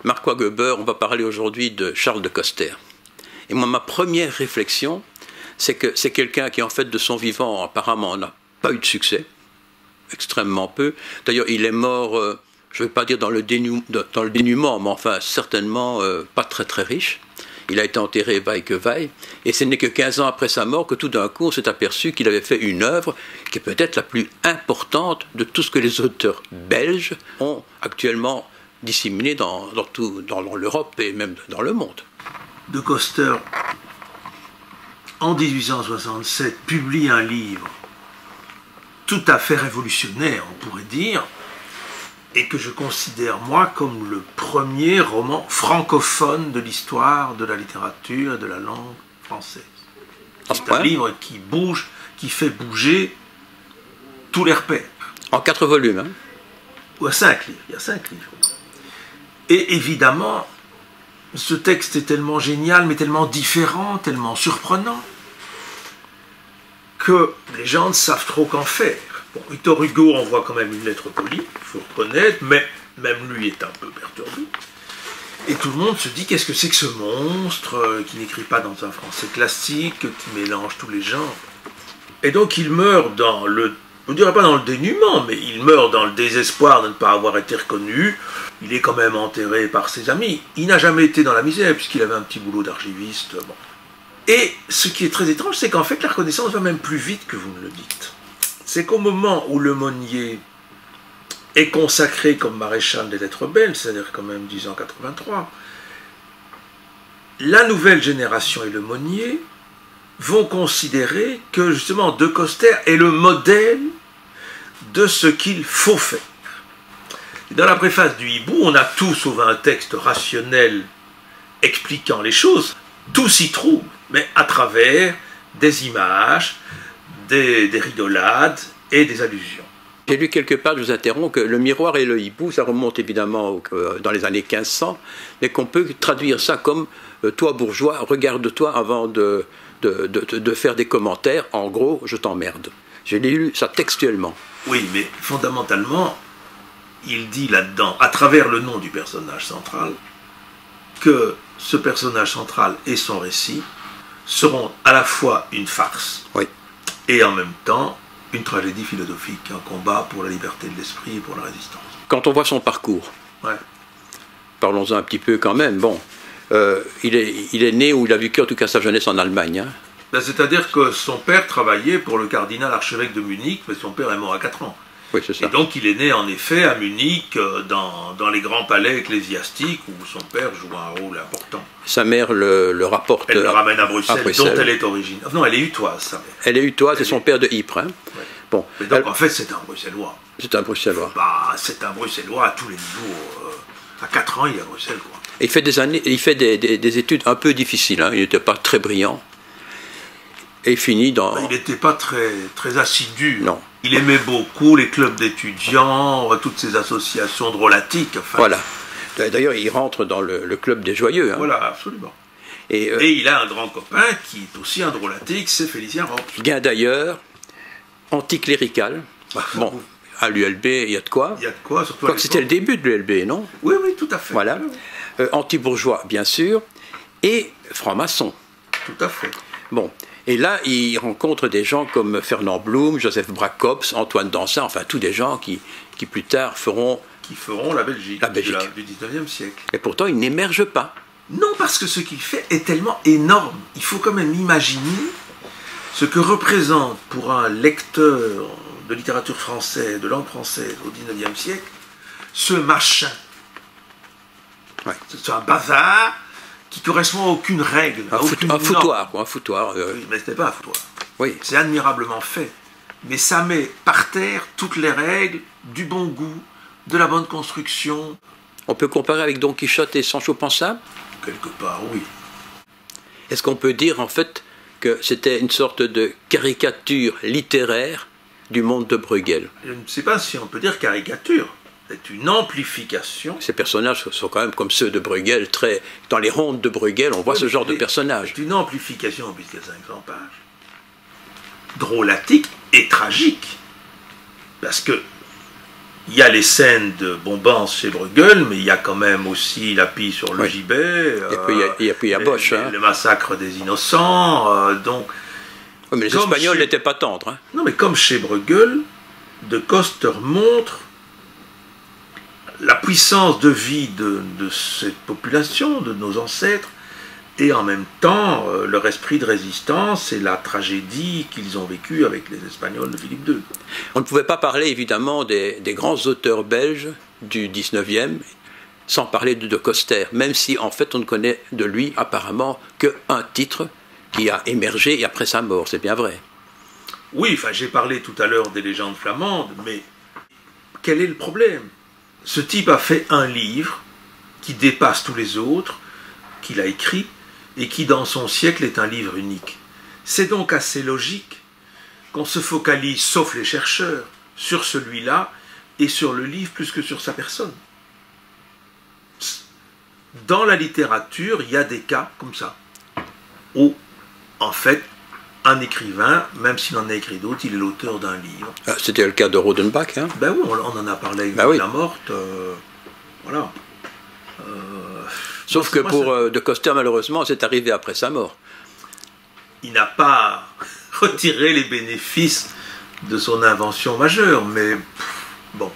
Marc Wageber, on va parler aujourd'hui de Charles de Coster. Et moi, ma première réflexion, c'est que c'est quelqu'un qui, en fait, de son vivant, apparemment, n'a pas eu de succès, extrêmement peu. D'ailleurs, il est mort, je ne vais pas dire dans le dénuement, mais enfin, certainement pas très très riche. Il a été enterré vaille que vaille, et ce n'est que 15 ans après sa mort que tout d'un coup on s'est aperçu qu'il avait fait une œuvre qui est peut-être la plus importante de tout ce que les auteurs belges ont actuellement disséminé dans l'Europe et même dans le monde. De Coster, en 1867, publie un livre tout à fait révolutionnaire, on pourrait dire, et que je considère, moi, comme le premier roman francophone de l'histoire de la littérature et de la langue française. C'est un livre qui bouge, qui fait bouger tous les repères. En 4 volumes, hein? Ou à 5 livres, il y a 5 livres. Et évidemment, ce texte est tellement génial, mais tellement différent, tellement surprenant, que les gens ne savent trop qu'en faire. Bon, Victor Hugo envoie quand même une lettre polie, il faut reconnaître, mais même lui est un peu perturbé. Et tout le monde se dit, qu'est-ce que c'est que ce monstre qui n'écrit pas dans un français classique, qui mélange tous les genres. Et donc il meurt dans le, je ne dirais pas dans le dénuement, mais il meurt dans le désespoir de ne pas avoir été reconnu. Il est quand même enterré par ses amis. Il n'a jamais été dans la misère, puisqu'il avait un petit boulot d'archiviste. Bon. Et ce qui est très étrange, c'est qu'en fait la reconnaissance va même plus vite que vous ne le dites. C'est qu'au moment où Le Monnier est consacré comme maréchal des lettres belles, c'est-à-dire quand même 1083, la nouvelle génération et Le Monnier vont considérer que justement De Coster est le modèle de ce qu'il faut faire. Dans la préface du hibou, on a tout sauf un texte rationnel expliquant les choses, tout s'y trouve, mais à travers des images, des rigolades et des allusions. J'ai lu quelque part, je vous interromps, que le miroir et le hibou, ça remonte évidemment dans les années 1500, mais qu'on peut traduire ça comme toi bourgeois, regarde-toi avant de faire des commentaires, en gros, je t'emmerde. J'ai lu ça textuellement. Oui, mais fondamentalement, il dit là-dedans, à travers le nom du personnage central, que ce personnage central et son récit seront à la fois une farce, oui, et en même temps une tragédie philosophique, un combat pour la liberté de l'esprit et pour la résistance. Quand on voit son parcours, ouais. Parlons-en un petit peu quand même, bon, il est né, ou il a vécu en tout cas sa jeunesse en Allemagne. Hein. Ben, c'est-à-dire que son père travaillait pour le cardinal archevêque de Munich, mais son père est mort à 4 ans. Oui, c'est ça. Et donc il est né en effet à Munich, dans les grands palais ecclésiastiques, où son père joue un rôle important. Sa mère le rapporte. Elle le ramène à Bruxelles, dont elle est originaire. Non, elle est utoise, sa mère. Elle est utoise, c'est son père de Ypres. Hein. Ouais. Bon, mais donc en fait c'est un Bruxellois. C'est un Bruxellois. Bah, c'est un Bruxellois à tous les niveaux. À 4 ans, il est à Bruxelles, quoi. Et il fait des études un peu difficiles. Hein. Il n'était pas très brillant. Et il finit dans... Ben, il n'était pas très assidu. Non. Il aimait beaucoup les clubs d'étudiants, toutes ces associations drôlatiques. Enfin. Voilà. D'ailleurs, il rentre dans le club des joyeux. Hein. Voilà, absolument. Et il a un grand copain qui est aussi un drôlatique, c'est Félicien Roch. Bien d'ailleurs, anticlérical. Bon, à l'ULB, il y a de quoi. Il y a de quoi, surtout. C'était le début de l'ULB, non? Oui, oui, tout à fait. Voilà. Anti-bourgeois, bien sûr, et franc-maçon. Tout à fait. Bon. Et là, il rencontre des gens comme Fernand Blum, Joseph Bracops, Antoine Dansat, enfin tous des gens qui plus tard feront... Qui feront la Belgique. Du 19e siècle. Et pourtant, il n'émerge pas. Non, parce que ce qu'il fait est tellement énorme. Il faut quand même imaginer ce que représente pour un lecteur de littérature française, de langue française au 19e siècle, ce machin. Ouais. C'est un bazar qui correspond à aucune règle. Un foutoir, quoi, un foutoir. Oui, mais ce n'est pas un foutoir. Oui. C'est admirablement fait. Mais ça met par terre toutes les règles du bon goût, de la bonne construction. On peut comparer avec Don Quichotte et Sancho Panza? Quelque part, oui. Est-ce qu'on peut dire, en fait, que c'était une sorte de caricature littéraire du monde de Bruegel? Je ne sais pas si on peut dire caricature. C'est une amplification. Ces personnages sont quand même comme ceux de Bruegel, très... Dans les rondes de Bruegel, on voit ce genre de personnages. C'est une amplification, puisqu'il y a 500 pages, drôlatique et tragique. Parce que il y a les scènes de bombance chez Bruegel, mais il y a quand même aussi la pie sur le gibet. Et puis il y a Bosch. Le massacre des innocents. Donc, oui, mais les Espagnols n'étaient pas tendres. Hein. Non, mais comme chez Bruegel, De Coster montre la puissance de vie de cette population, de nos ancêtres, et en même temps leur esprit de résistance et la tragédie qu'ils ont vécue avec les Espagnols de Philippe II. On ne pouvait pas parler évidemment des grands auteurs belges du 19e sans parler de Coster, même si en fait on ne connaît de lui apparemment qu'un titre qui a émergé après sa mort, c'est bien vrai. Oui, enfin j'ai parlé tout à l'heure des légendes flamandes, mais quel est le problème? Ce type a fait un livre qui dépasse tous les autres, qu'il a écrit, et qui dans son siècle est un livre unique. C'est donc assez logique qu'on se focalise, sauf les chercheurs, sur celui-là et sur le livre plus que sur sa personne. Dans la littérature, il y a des cas comme ça, où en fait, un écrivain, même s'il en a écrit d'autres, il est l'auteur d'un livre. C'était le cas de Rodenbach. Hein. Ben oui, on en a parlé avec la morte. Voilà. Sauf que pour De Coster, malheureusement, c'est arrivé après sa mort. Il n'a pas retiré les bénéfices de son invention majeure, mais bon.